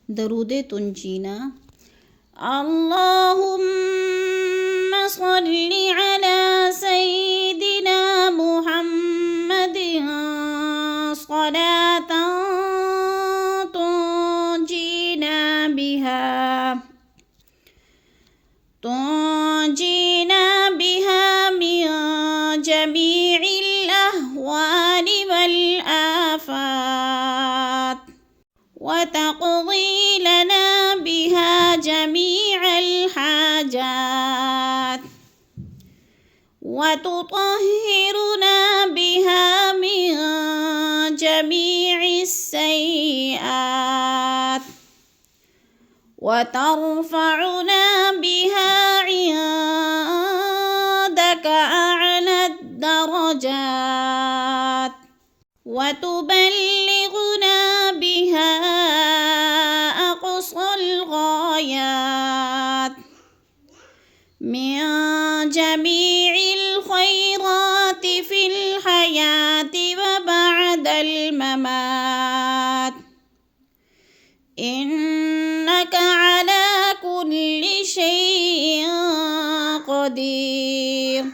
درود تنجينا. اللهم صل على سيدنا محمد صلاة تنجينا بها من جميع الأهوال والآفات، وتقضي لنا بها جميع الحاجات، وتطهرنا بها من جميع السيئات، وترفعنا بها عندك أعلى الدرجات، وتبلغنا بها أقصى الغايات من جميع الخيرات في الحياة وبعد الممات، إنك على كل شيء قدير.